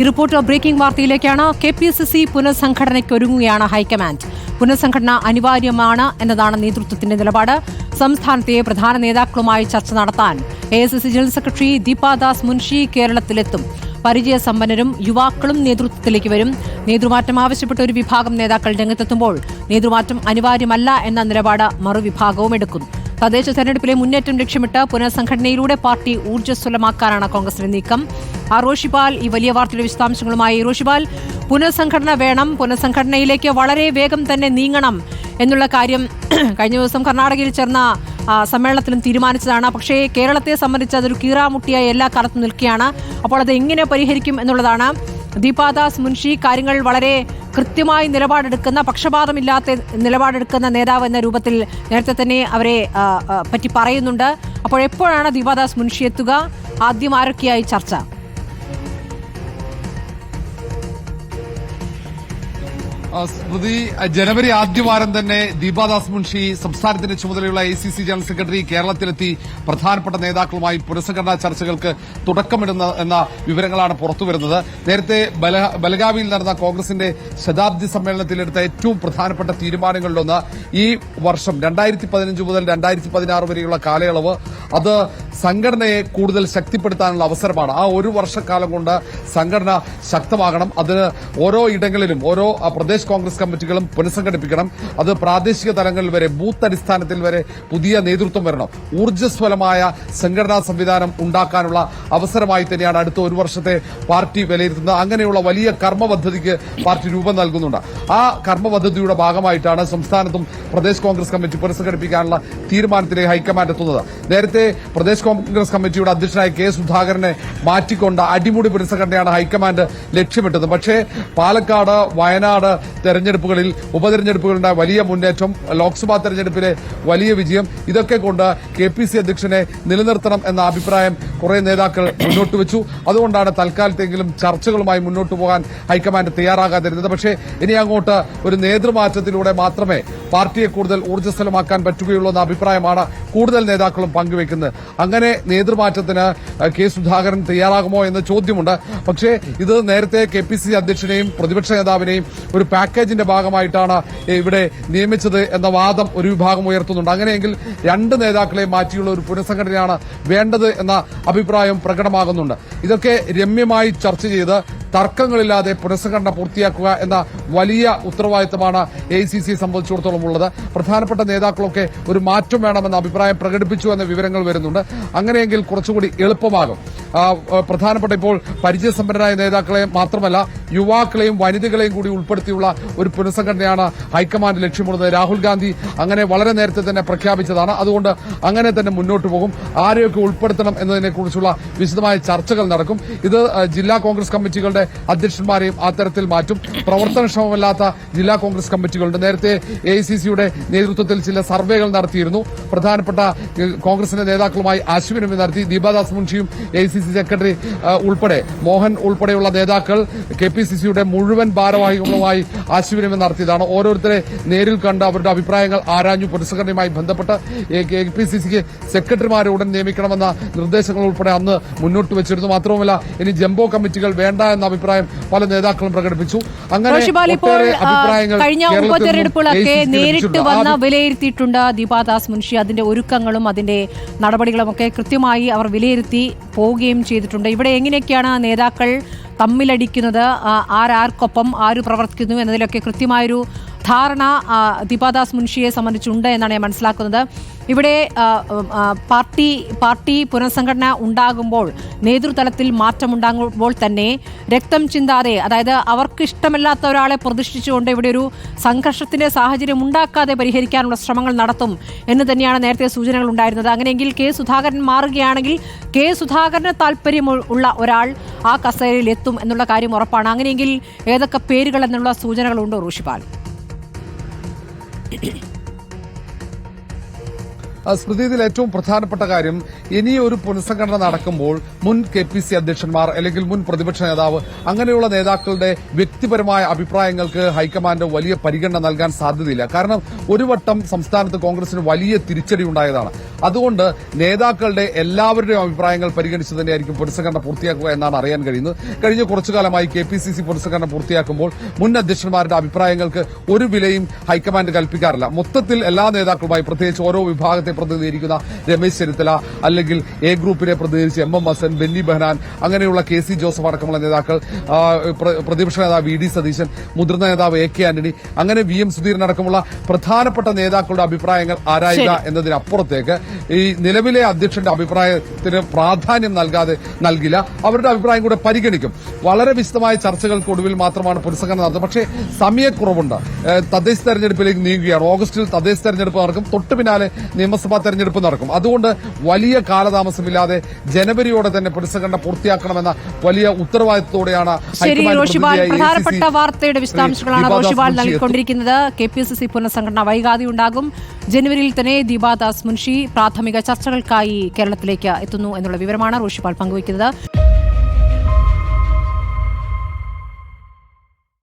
ഈ report breaking വാർത്തയിലേക്കാണ്. KPCC പുനഃസംഘടനയ്ക്ക് ഒരുങ്ങുകയാണ് high command. പുനഃസംഘടന അനിവാര്യമാണ് എന്നതാണ് നേതൃത്വത്തിന്റെ നിലപാട്. സംസ്ഥാനത്തെ പ്രധാന നേതാക്കളുമായി ചർച്ച നടത്താൻ AICC general secretary Deepa Das Munshi കേരളത്തിലെത്തും. പരിചയസമ്പന്നരും യുവാക്കളും നേതൃത്വത്തിലേക്ക് വരും. നേതൃമാറ്റം ആവശ്യപ്പെട്ട ഒരു വിഭാഗം നേതാക്കൾ രംഗത്തെത്തുമ്പോൾ നേതൃമാറ്റം അനിവാര്യമല്ല എന്ന നിലപാട് മറുവിഭാഗവും എടുക്കുന്നു. തദ്ദേശ തെരഞ്ഞെടുപ്പിലെ മുന്നേറ്റം ലക്ഷ്യമിട്ട് പുനഃസംഘടനയിലൂടെ പാർട്ടി ഊർജ്ജസ്വലമാക്കാനാണ് കോൺഗ്രസിന്റെ നീക്കം. റോഷിപാൽ ഈ വലിയ വാർത്തയുടെ വിശദാംശങ്ങളുമായി. റോഷിപാൽ, പുനഃസംഘടന വേണം, പുനഃസംഘടനയിലേക്ക് വളരെ വേഗം തന്നെ നീങ്ങണം എന്നുള്ള കാര്യം കഴിഞ്ഞ ദിവസം കർണാടകയിൽ ചേർന്ന സമ്മേളനത്തിലും തീരുമാനിച്ചതാണ്. പക്ഷേ കേരളത്തെ സംബന്ധിച്ച് അതൊരു കീറാമുട്ടിയായി എല്ലാ കാലത്തും നിൽക്കുകയാണ്. അപ്പോൾ അത് എങ്ങനെ പരിഹരിക്കും എന്നുള്ളതാണ്. ദീപാദാസ് മുൻഷി കാര്യങ്ങൾ വളരെ കൃത്യമായി നിലപാടെടുക്കുന്ന, പക്ഷപാതമില്ലാത്ത നിലപാടെടുക്കുന്ന നേതാവ് എന്ന രൂപത്തിൽ നേരത്തെ തന്നെ അവരെ പറ്റി പറയുന്നുണ്ട്. അപ്പോൾ എപ്പോഴാണ് ദീപാദാസ് മുൻഷി എത്തുക? ആദ്യം ആരൊക്കെയായി ചർച്ച? സ്മൃതി, ജനുവരി ആദ്യവാരം തന്നെ ദീപാദാസ് മുൻഷി സംസ്ഥാനത്തിന്റെ ചുമതലയുള്ള AICC ജനറൽ സെക്രട്ടറി കേരളത്തിലെത്തി പ്രധാനപ്പെട്ട നേതാക്കളുമായി പുനഃസംഘടനാ ചർച്ചകൾക്ക് തുടക്കമിടുന്ന എന്ന വിവരങ്ങളാണ് പുറത്തുവരുന്നത്. നേരത്തെ ബലഗാവിയിൽ നടന്ന കോൺഗ്രസിന്റെ ശതാബ്ദി സമ്മേളനത്തിലെടുത്ത ഏറ്റവും പ്രധാനപ്പെട്ട തീരുമാനങ്ങളിലൊന്ന് ഈ വർഷം 2015 മുതൽ 2016 വരെയുള്ള കാലയളവ് അത് സംഘടനയെ കൂടുതൽ ശക്തിപ്പെടുത്താനുള്ള അവസരമാണ്. ആ ഒരു വർഷക്കാലം കൊണ്ട് സംഘടന ശക്തമാകണം. അതിന് ഓരോ ഇടങ്ങളിലും ഓരോ പ്രദേശ് കോൺഗ്രസ് കമ്മിറ്റികളും പുനഃസംഘടിപ്പിക്കണം. അത് പ്രാദേശിക തലങ്ങളിൽ വരെ, ബൂത്ത് അടിസ്ഥാനത്തിൽ വരെ പുതിയ നേതൃത്വം വരണം. ഊർജ്ജസ്വലമായ സംഘടനാ സംവിധാനം ഉണ്ടാക്കാനുള്ള അവസരമായി തന്നെയാണ് അടുത്ത ഒരു വർഷത്തെ പാർട്ടി വിലയിരുത്തുന്നത്. അങ്ങനെയുള്ള വലിയ കർമ്മ പദ്ധതിക്ക് പാർട്ടി രൂപം നൽകുന്നുണ്ട്. ആ കർമ്മ പദ്ധതിയുടെ ഭാഗമായിട്ടാണ് സംസ്ഥാനത്തും പ്രദേശ് കോൺഗ്രസ് കമ്മിറ്റി പുനഃസംഘടിപ്പിക്കാനുള്ള തീരുമാനത്തിലേക്ക് ഹൈക്കമാൻഡ് എത്തുന്നത്. നേരത്തെ പ്രദേശ് കോൺഗ്രസ് കമ്മിറ്റിയുടെ അധ്യക്ഷനായ K. സുധാകരനെ മാറ്റിക്കൊണ്ട് അടിമുടി പുനഃസംഘടനയാണ് ഹൈക്കമാൻഡ് ലക്ഷ്യമിട്ടത്. പക്ഷേ പാലക്കാട്, വയനാട് തെരഞ്ഞെടുപ്പുകളിൽ, ഉപതെരഞ്ഞെടുപ്പുകളുടെ വലിയ മുന്നേറ്റം, ലോക്സഭാ തെരഞ്ഞെടുപ്പിലെ വലിയ വിജയം, ഇതൊക്കെ കൊണ്ട് KPCC അധ്യക്ഷനെ നിലനിർത്തണം എന്ന അഭിപ്രായം കുറെ നേതാക്കൾ മുന്നോട്ട് വെച്ചു. അതുകൊണ്ടാണ് തൽക്കാലത്തെങ്കിലും ചർച്ചകളുമായി മുന്നോട്ട് പോകാൻ ഹൈക്കമാൻഡ് തയ്യാറാകാതിരുന്നത്. പക്ഷേ ഇനി അങ്ങോട്ട് ഒരു നേതൃമാറ്റത്തിലൂടെ മാത്രമേ പാർട്ടിയെ കൂടുതൽ ഊർജ്ജസ്വലമാക്കാൻ പറ്റുകയുള്ളൂ എന്ന അഭിപ്രായമാണ് കൂടുതൽ നേതാക്കളും പങ്കുവെക്കുന്നത്. അങ്ങനെ നേതൃമാറ്റത്തിന് K. സുധാകരൻ തയ്യാറാകുമോ എന്ന ചോദ്യമുണ്ട്. പക്ഷേ ഇത് നേരത്തെ KPCC അധ്യക്ഷനെയും പ്രതിപക്ഷ നേതാവിനെയും ഒരു പാക്കേജിന്റെ ഭാഗമായിട്ടാണ് ഇവിടെ നിയമിച്ചത് എന്ന വാദം ഒരു വിഭാഗം ഉയർത്തുന്നുണ്ട്. അങ്ങനെയെങ്കിൽ രണ്ട് നേതാക്കളെ മാറ്റിയുള്ള ഒരു പുനഃസംഘടനയാണ് വേണ്ടത് എന്ന അഭിപ്രായം പ്രകടമാകുന്നുണ്ട്. ഇതൊക്കെ രമ്യമായി ചർച്ച ചെയ്ത് തർക്കങ്ങളില്ലാതെ പുനഃസംഘടന പൂർത്തിയാക്കുക എന്ന വലിയ ഉത്തരവാദിത്തമാണ് AICCയെ സംബന്ധിച്ചിടത്തോളം ഉള്ളത്. പ്രധാനപ്പെട്ട നേതാക്കളൊക്കെ ഒരു മാറ്റം വേണമെന്ന അഭിപ്രായം പ്രകടിപ്പിച്ചു എന്ന വിവരങ്ങൾ വരുന്നുണ്ട്. അങ്ങനെയെങ്കിൽ കുറച്ചുകൂടി എളുപ്പമാകും. പ്രധാനപ്പെട്ട ഇപ്പോൾ പരിചയസമ്പന്നരായ നേതാക്കളെ മാത്രമല്ല യുവാക്കളെയും വനിതകളെയും കൂടി ഉൾപ്പെടുത്തിയുള്ള ഒരു പുനഃസംഘടനയാണ് ഹൈക്കമാൻഡ് ലക്ഷ്യമിടുന്നത്. രാഹുൽ ഗാന്ധി അങ്ങനെ വളരെ നേരത്തെ തന്നെ പ്രഖ്യാപിച്ചതാണ്. അതുകൊണ്ട് അങ്ങനെ തന്നെ മുന്നോട്ട് പോകും. ആരെയൊക്കെ ഉൾപ്പെടുത്തണം എന്നതിനെക്കുറിച്ചുള്ള വിശദമായ ചർച്ചകൾ നടക്കും. ഇത് ജില്ലാ കോൺഗ്രസ് കമ്മിറ്റികളുടെ അധ്യക്ഷന്മാരെയും അത്തരത്തിൽ മാറ്റും. പ്രവർത്തനക്ഷമമല്ലാത്ത ജില്ലാ കോൺഗ്രസ് കമ്മിറ്റികളുണ്ട്. നേരത്തെ AICCയുടെ നേതൃത്വത്തിൽ ചില സർവേകൾ നടത്തിയിരുന്നു. പ്രധാനപ്പെട്ട കോൺഗ്രസിന്റെ നേതാക്കളുമായി ആശയവിനിമയം നടത്തി. ദീപാദാസ് മുൻഷിയും AICC സെക്രട്ടറി ഉൾപ്പെടെ മോഹൻ ഉൾപ്പെടെയുള്ള നേതാക്കൾ KPCCയുടെ മുഴുവൻ ഭാരവാഹികളുമായി ആശയവിനിമയം നടത്തിയതാണ്. ഓരോരുത്തരെ നേരിൽ കണ്ട് അവരുടെ അഭിപ്രായങ്ങൾ ആരാഞ്ഞു. പുനഃസംഘടനയുമായി ബന്ധപ്പെട്ട് KPCCക്ക് സെക്രട്ടറിമാരെ ഉടൻ നിയമിക്കണമെന്ന നിർദ്ദേശങ്ങൾ ഉൾപ്പെടെ അന്ന് മുന്നോട്ട് വെച്ചിരുന്നു. മാത്രവുമല്ല ഇനി ജംബോ കമ്മിറ്റികൾ വേണ്ട എന്ന അഭിപ്രായം പല നേതാക്കളും പ്രകടിപ്പിച്ചു. അങ്ങനെ കഴിഞ്ഞ ഉപതെരഞ്ഞെടുപ്പുകളൊക്കെ നേരിട്ട് വന്ന് വിലയിരുത്തിയിട്ടുണ്ട് ദീപാദാസ് മുൻഷി. അതിന്റെ ഒരുക്കങ്ങളും അതിന്റെ നടപടികളും ഒക്കെ കൃത്യമായി അവർ വിലയിരുത്തി പോവുകയും ചെയ്തിട്ടുണ്ട്. ഇവിടെ എങ്ങനെയൊക്കെയാണ് നേതാക്കൾ തമ്മിലടിക്കുന്നത്, ആർക്കൊപ്പം ആര് പ്രവർത്തിക്കുന്നു എന്നതിലൊക്കെ കൃത്യമായൊരു ധാരണ ദീപാദാസ് മുൻഷിയെ സംബന്ധിച്ചുണ്ട് എന്നാണ് ഞാൻ മനസ്സിലാക്കുന്നത്. ഇവിടെ പാർട്ടി പുനഃസംഘടന ഉണ്ടാകുമ്പോൾ, നേതൃതലത്തിൽ മാറ്റമുണ്ടാകുമ്പോൾ തന്നെ രക്തം ചിന്താതെ, അതായത് അവർക്ക് ഇഷ്ടമില്ലാത്ത ഒരാളെ പ്രതിഷ്ഠിച്ചുകൊണ്ട് ഇവിടെ ഒരു സംഘർഷത്തിന്റെ സാഹചര്യം ഉണ്ടാക്കാതെ പരിഹരിക്കാനുള്ള ശ്രമങ്ങൾ നടത്തും എന്ന് തന്നെയാണ് നേരത്തെ സൂചനകൾ ഉണ്ടായിരുന്നത്. അങ്ങനെയെങ്കിൽ K. സുധാകരൻ മാറുകയാണെങ്കിൽ K. സുധാകരന് താല്പര്യമുള്ള ഒരാൾ ആ കസേരയിൽ എത്തും എന്നുള്ള കാര്യം ഉറപ്പാണ്. അങ്ങനെയെങ്കിൽ ഏതൊക്കെ പേരുകൾ എന്നുള്ള സൂചനകളുണ്ടോ റോഷിപാൽ? സ്മൃതി, ഇതിൽ ഏറ്റവും പ്രധാനപ്പെട്ട കാര്യം, ഇനി ഒരു പുനഃസംഘടന നടക്കുമ്പോൾ മുൻ KPC അധ്യക്ഷന്മാർ അല്ലെങ്കിൽ മുൻ പ്രതിപക്ഷ നേതാവ് അങ്ങനെയുള്ള നേതാക്കളുടെ വ്യക്തിപരമായ അഭിപ്രായങ്ങൾക്ക് ഹൈക്കമാൻഡ് വലിയ പരിഗണന നൽകാൻ സാധ്യതയില്ല. കാരണം ഒരു വട്ടം സംസ്ഥാനത്ത് കോൺഗ്രസിന് വലിയ തിരിച്ചടി ഉണ്ടായതാണ്. അതുകൊണ്ട് നേതാക്കളുടെ എല്ലാവരുടെയും അഭിപ്രായങ്ങൾ പരിഗണിച്ച് തന്നെയായിരിക്കും പുനഃസംഘടന പൂർത്തിയാക്കുക എന്നാണ് അറിയാൻ കഴിയുന്നത്. കഴിഞ്ഞ കുറച്ചു കാലമായി KPCC പുനഃസംഘടന പൂർത്തിയാക്കുമ്പോൾ മുൻ അധ്യക്ഷന്മാരുടെ അഭിപ്രായങ്ങൾക്ക് ഒരു വിലയും ഹൈക്കമാൻഡ് കൽപ്പിക്കാറില്ല. മൊത്തത്തിൽ എല്ലാ നേതാക്കളുമായി, പ്രത്യേകിച്ച് ഓരോ വിഭാഗത്തെ പ്രതിനിധീകരിക്കുന്ന രമേശ് ചെന്നിത്തല, അല്ലെങ്കിൽ എ ഗ്രൂപ്പിനെ പ്രതിനിധീകരിച്ച് MM ഹസൻ, ബെന്നി ബെഹനാൻ, അങ്ങനെയുള്ള KC ജോസഫ് അടക്കമുള്ള നേതാക്കൾ, പ്രതിപക്ഷ നേതാവ് VD സതീശൻ, മുതിർന്ന നേതാവ് AK ആന്റണി, അങ്ങനെ VM സുധീരൻ അടക്കമുള്ള പ്രധാനപ്പെട്ട നേതാക്കളുടെ അഭിപ്രായങ്ങൾ ആരായുക എന്നതിനപ്പുറത്തേക്ക് ഈ നിലവിലെ അധ്യക്ഷന്റെ അഭിപ്രായത്തിന് പ്രാധാന്യം നൽകില്ല. അവരുടെ അഭിപ്രായം കൂടെ പരിഗണിക്കും. വളരെ വിശദമായ ചർച്ചകൾക്കൊടുവിൽ മാത്രമാണ് പുനഃസംഘടന നടത്തുന്നത്. പക്ഷേ സമയക്കുറവുണ്ട്. തദ്ദേശ തെരഞ്ഞെടുപ്പിലേക്ക് നീങ്ങുകയാണ്. ഓഗസ്റ്റിൽ തദ്ദേശ തെരഞ്ഞെടുപ്പ് നടക്കും. തൊട്ടു പിന്നാലെ നിയമസഭാ തെരഞ്ഞെടുപ്പ് നടക്കും. അതുകൊണ്ട് വലിയ കാലതാമസമില്ലാതെ ജനുവരിയോടെ തന്നെ പുനഃസംഘടന പൂർത്തിയാക്കണമെന്ന വലിയ ഉത്തരവാദിത്തത്തോടെയാണ് പ്രധാനപ്പെട്ട വാർത്തയുടെ വിശദാംശങ്ങളാണ് റോഷിപാൽ നൽകിക്കൊണ്ടിരിക്കുന്നത്. KPCC പുനഃസംഘടന വൈകാതെ ഉണ്ടാകും. ജനുവരിയിൽ തന്നെ ദീപാദാസ് മുൻഷി പ്രാഥമിക ചർച്ചകൾക്കായി കേരളത്തിലേക്ക് എത്തുന്നു എന്നുള്ള വിവരമാണ് റോഷിപാൽ പങ്കുവയ്ക്കുന്നത്.